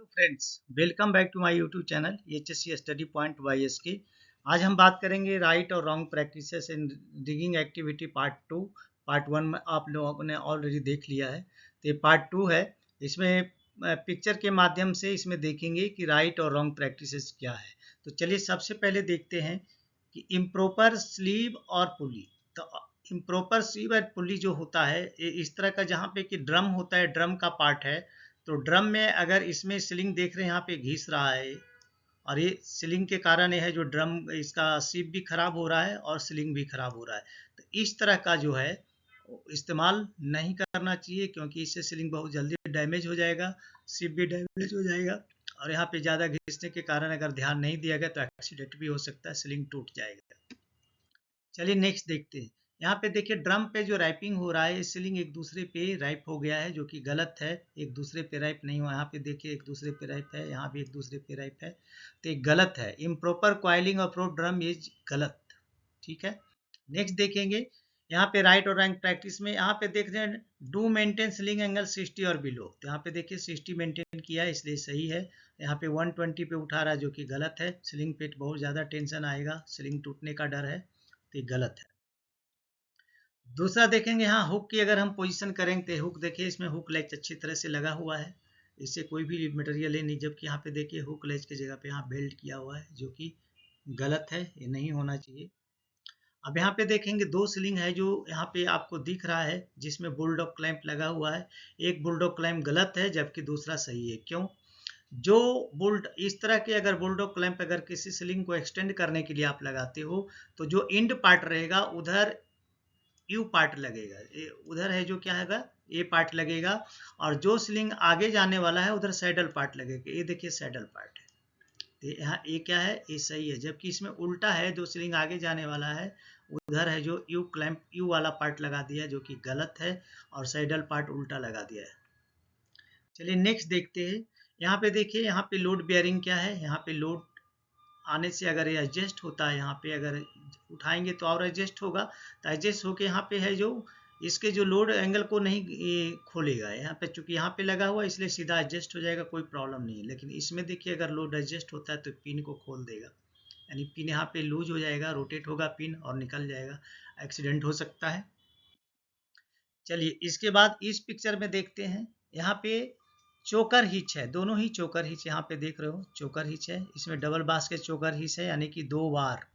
Hello friends, welcome back to my YouTube channel HSC study point YSK। आज हम बात करेंगे राइट और wrong practices in digging activity part 2। Part 1 में आप लोगों ने ऑलरेडी देख लिया है, तो ये पार्ट 2 है। इसमें पिक्चर के माध्यम से इसमें देखेंगे कि राइट और रॉन्ग प्रैक्टिसेस क्या है। तो चलिए सबसे पहले देखते हैं कि इम्प्रॉपर स्लीव और पुली। तो इम्प्रॉपर स्लीव और पुली जो होता है ये इस तरह का, जहाँ पे कि ड्रम होता है, ड्रम का पार्ट है। तो ड्रम में अगर इसमें सीलिंग देख रहे हैं, यहाँ पे घिस रहा है और ये सीलिंग के कारण ये है जो ड्रम इसका सीप भी खराब हो रहा है और सीलिंग भी खराब हो रहा है। तो इस तरह का जो है इस्तेमाल नहीं करना चाहिए, क्योंकि इससे सीलिंग बहुत जल्दी डैमेज हो जाएगा, सीप भी डैमेज हो जाएगा और यहाँ पे ज़्यादा घिसने के कारण अगर ध्यान नहीं दिया गया तो एक्सीडेंट भी हो सकता है, सीलिंग टूट जाएगा। चलिए नेक्स्ट देखते हैं। यहाँ पे देखिए ड्रम पे जो रैपिंग हो रहा है, सीलिंग एक दूसरे पे रैप हो गया है, जो कि गलत है। एक दूसरे पे रैप नहीं हुआ, यहाँ पे देखिए एक दूसरे पे रैप है, यहाँ भी एक दूसरे पे रैप है, तो ये गलत है। Improper coiling of rope drum is गलत, ठीक है। नेक्स्ट देखेंगे यहाँ पे राइट और रैंक प्रैक्टिस में, यहाँ पे देख रहे हैं डू मेंटेन सीलिंग एंगल 60 और बिलो। तो यहाँ पे देखिए 60 मेंटेन किया है, इसलिए सही है। यहाँ पे 120 पे उठा रहा है, जो कि गलत है। सीलिंग पे बहुत ज़्यादा टेंशन आएगा, सीलिंग टूटने का डर है, तो ये गलत है। दूसरा देखेंगे, यहाँ हुक की अगर हम पोजीशन करेंगे तो हुक देखिए इसमें हुक लेच अच्छी तरह से लगा हुआ है, इससे कोई भी मटेरियल है नहीं। जबकि यहाँ पे देखिए हुक लेच की जगह पे यहाँ बेल्ट किया हुआ है, जो कि गलत है, ये नहीं होना चाहिए। अब यहाँ पे देखेंगे दो सीलिंग है जो यहाँ पे आपको दिख रहा है, जिसमें बुलडॉग क्लैंप लगा हुआ है। एक बुलडॉग क्लैंप गलत है, जबकि दूसरा सही है। क्यों? जो बुल्ड इस तरह के अगर बुलडॉग क्लैंप अगर किसी सीलिंग को एक्सटेंड करने के लिए आप लगाते हो, तो जो इंड पार्ट रहेगा उधर यू पार्ट लगेगा, ये उधर है जो क्या है ए पार्ट लगेगा, और जो स्लिंग आगे जाने वाला है उधर सैडल पार्ट लगेगा। ये देखिए सैडल पार्ट है, तो यहाँ ए क्या है, ये सही है। जबकि इसमें उल्टा है, जो स्लिंग आगे जाने वाला है उधर है जो यू क्लैंप यू वाला पार्ट लगा दिया, जो कि गलत है, और सैडल पार्ट उल्टा लगा दिया है। चलिए नेक्स्ट देखते हैं। यहाँ पे देखिए यहाँ पे लोड बेयरिंग क्या है, यहाँ पे लोड आने से अगर ये एडजस्ट होता है, यहाँ पे अगर उठाएंगे तो और एडजस्ट होगा, तो एडजस्ट होके यहाँ पे है जो इसके जो लोड एंगल को नहीं खोलेगा। यहाँ पे चूंकि यहाँ पे लगा हुआ इसलिए सीधा एडजस्ट हो जाएगा, कोई प्रॉब्लम नहीं है। लेकिन इसमें देखिए अगर लोड एडजस्ट होता है तो पिन को खोल देगा, यानी पिन यहाँ पे लूज हो जाएगा, रोटेट होगा पिन और निकल जाएगा, एक्सीडेंट हो सकता है। चलिए इसके बाद इस पिक्चर में देखते हैं, यहाँ पे चोकर हिच है, दोनों ही चोकर हिच यहाँ पे देख रहे हो, चोकर हिच है। इसमें डबल बास्केट चोकर हिच है, यानी कि 2 बार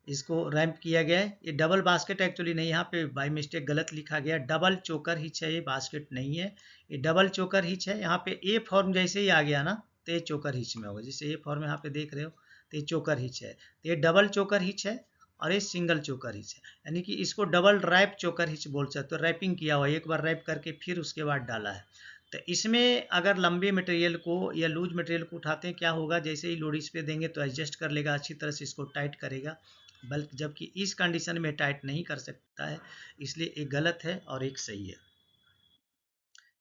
इसको रैंप किया गया है। ये डबल बास्केट एक्चुअली नहीं, यहाँ पे बाय मिस्टेक गलत लिखा गया, डबल चोकर हिच है, ये बास्केट नहीं है, ये डबल चोकर हिच है। यहाँ पे ए फॉर्म जैसे ही आ गया ना, तो ये चोकर हिच में होगा। जैसे ए फॉर्म यहाँ पे देख रहे हो, तो ये चोकर हिच है, तो ये डबल चोकर हिच है और ये सिंगल चोकर हिच है, यानी कि इसको डबल रैप चोकर हिच बोल सकते हो। रैपिंग किया हुआ, एक बार रैप करके फिर उसके बाद डाला है। तो इसमें अगर लंबे मटेरियल को या लूज मटेरियल को उठाते हैं, क्या होगा, जैसे ही लोड इस पे देंगे तो एडजस्ट कर लेगा, अच्छी तरह से इसको टाइट करेगा, बल्कि जबकि इस कंडीशन में टाइट नहीं कर सकता है, इसलिए एक गलत है और एक सही है।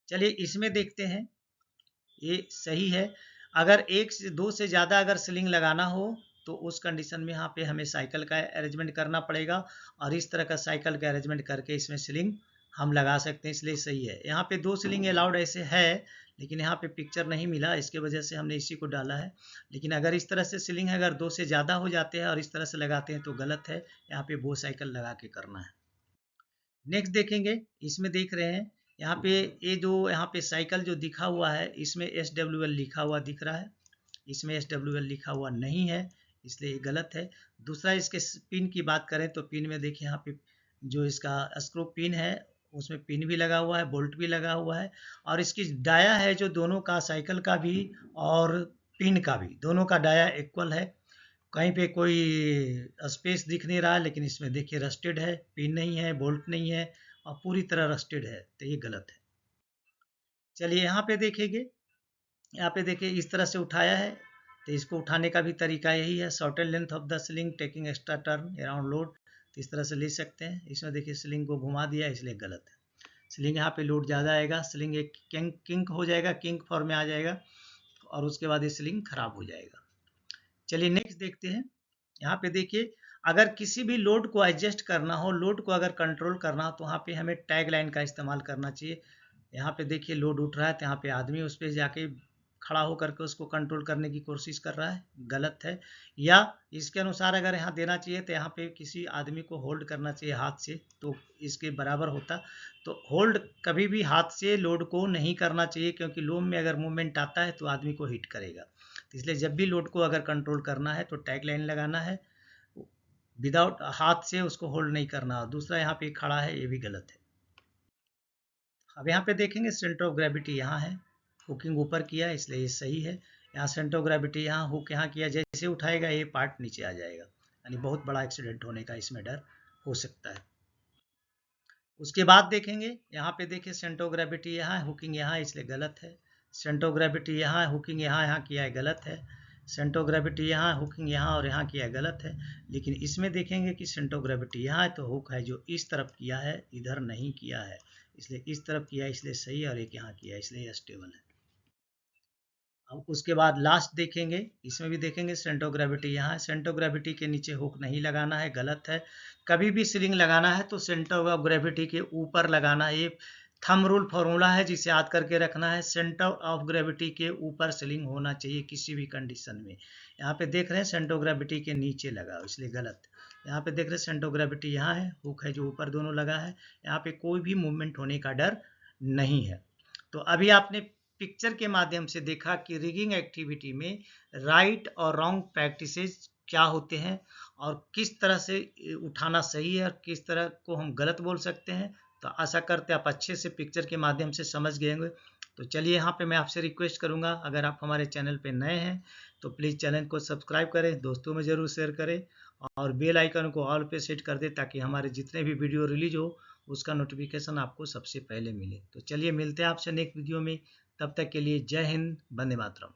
चलिए इसमें देखते हैं, ये सही है। अगर एक से दो से ज़्यादा अगर सीलिंग लगाना हो तो उस कंडीशन में यहाँ पे हमें साइकिल का अरेंजमेंट करना पड़ेगा, और इस तरह का साइकिल का अरेंजमेंट करके इसमें सीलिंग हम लगा सकते हैं, इसलिए सही है। यहाँ पे 2 सीलिंग अलाउड ऐसे है, लेकिन यहाँ पे पिक्चर नहीं मिला, इसके वजह से हमने इसी को डाला है। लेकिन अगर इस तरह से सीलिंग है, अगर 2 से ज़्यादा हो जाते हैं और इस तरह से लगाते हैं तो गलत है, यहाँ पे वो साइकिल लगा के करना है। नेक्स्ट देखेंगे, इसमें देख रहे हैं यहाँ पे ये जो यहाँ पे साइकिल जो दिखा हुआ है, इसमें SWL लिखा हुआ दिख रहा है, इसमें SWL लिखा हुआ नहीं है, इसलिए ये गलत है। दूसरा इसके पिन की बात करें तो पिन में देखिए यहाँ पे जो इसका स्क्रू पिन है उसमें पिन भी लगा हुआ है, बोल्ट भी लगा हुआ है, और इसकी डाया है जो दोनों का, साइकिल का भी और पिन का भी, दोनों का डाया इक्वल है। कहीं पे कोई स्पेस दिख नहीं रहा, लेकिन इसमें देखिए रस्टेड है, पिन नहीं है, बोल्ट नहीं है, और पूरी तरह रस्टेड है, तो ये गलत है। चलिए यहाँ पे देखेंगे, यहाँ पे देखिए इस तरह से उठाया है, तो इसको उठाने का भी तरीका यही है, shorter length of the sling taking extra turn around load, तो इस तरह से ले सकते हैं। इसमें देखिए स्लिंग को घुमा दिया, इसलिए गलत है। स्लिंग यहाँ पे लोड ज़्यादा आएगा, स्लिंग एक किंक हो जाएगा, किंक फॉर्म में आ जाएगा, और उसके बाद ये स्लिंग खराब हो जाएगा। चलिए नेक्स्ट देखते हैं। यहाँ पे देखिए अगर किसी भी लोड को एडजस्ट करना हो, लोड को अगर कंट्रोल करना हो, तो वहाँ पे हमें टैग लाइन का इस्तेमाल करना चाहिए। यहाँ पे देखिए लोड उठ रहा है, तो यहाँ पे आदमी उस पर जाके खड़ा होकर के उसको कंट्रोल करने की कोशिश कर रहा है, गलत है। या इसके अनुसार अगर यहाँ देना चाहिए तो यहाँ पे किसी आदमी को होल्ड करना चाहिए हाथ से, तो इसके बराबर होता। तो होल्ड कभी भी हाथ से लोड को नहीं करना चाहिए, क्योंकि लोम में अगर मूवमेंट आता है तो आदमी को हिट करेगा। तो इसलिए जब भी लोड को अगर कंट्रोल करना है तो टैग लाइन लगाना है, विदाउट हाथ से उसको होल्ड नहीं करना। और दूसरा यहाँ पे खड़ा है, ये भी गलत है। अब यहाँ पे देखेंगे सेंटर ऑफ ग्रेविटी यहाँ है, हुकिंग ऊपर किया इसलिए ये सही है। यहाँ सेंटर ऑफ ग्रेविटी यहाँ, हुक यहाँ किया, जैसे उठाएगा ये पार्ट नीचे आ जाएगा, यानी बहुत बड़ा एक्सीडेंट होने का इसमें डर हो सकता है। उसके बाद देखेंगे यहाँ पे, देखिए सेंटर ऑफ ग्रेविटी यहाँ है, हुकिंग यहाँ, इसलिए गलत है। सेंटर ऑफ ग्रेविटी यहाँ है, हुकिंग यहाँ किया है, गलत है। सेंटर ऑफ ग्रेविटी यहाँ, हुकिंग यहाँ और यहाँ किया है, गलत है। लेकिन इसमें देखेंगे कि सेंटर ऑफ ग्रेविटी यहाँ है तो हुक है जो इस तरफ किया है, इधर नहीं किया है, इसलिए इस तरफ किया इसलिए सही है, और एक यहाँ किया इसलिए स्टेबल है। अब उसके बाद लास्ट देखेंगे, इसमें भी देखेंगे सेंटर ऑफ ग्रेविटी यहाँ है, सेंटर ऑफ ग्रेविटी के नीचे हुक नहीं लगाना है, गलत है। कभी भी स्लिंग लगाना है तो सेंटर ऑफ ग्रेविटी के ऊपर लगाना है। ये थंब रूल फॉर्मूला है जिसे याद करके रखना है, सेंटर ऑफ ग्रेविटी के ऊपर स्लिंग होना चाहिए किसी भी कंडीशन में। यहाँ पे देख रहे हैं सेंटर ऑफ ग्रेविटी के नीचे लगा, इसलिए गलत। यहाँ पे देख रहे हैं सेंटर ऑफ ग्रेविटी यहाँ है, हुक है जो ऊपर दोनों लगा है, यहाँ पे कोई भी मूवमेंट होने का डर नहीं है। तो अभी आपने पिक्चर के माध्यम से देखा कि रिगिंग एक्टिविटी में राइट और रॉन्ग प्रैक्टिसेस क्या होते हैं, और किस तरह से उठाना सही है और किस तरह को हम गलत बोल सकते हैं। तो आशा करते हैं आप अच्छे से पिक्चर के माध्यम से समझ गए होंगे। तो चलिए, यहाँ पे मैं आपसे रिक्वेस्ट करूँगा, अगर आप हमारे चैनल पे नए हैं तो प्लीज़ चैनल को सब्सक्राइब करें, दोस्तों में ज़रूर शेयर करें, और बेल आइकन को ऑल पे सेट कर दें ताकि हमारे जितने भी वीडियो रिलीज हो उसका नोटिफिकेशन आपको सबसे पहले मिले। तो चलिए, मिलते हैं आपसे नेक्स्ट वीडियो में। तब तक के लिए जय हिंद, वंदे मातरम।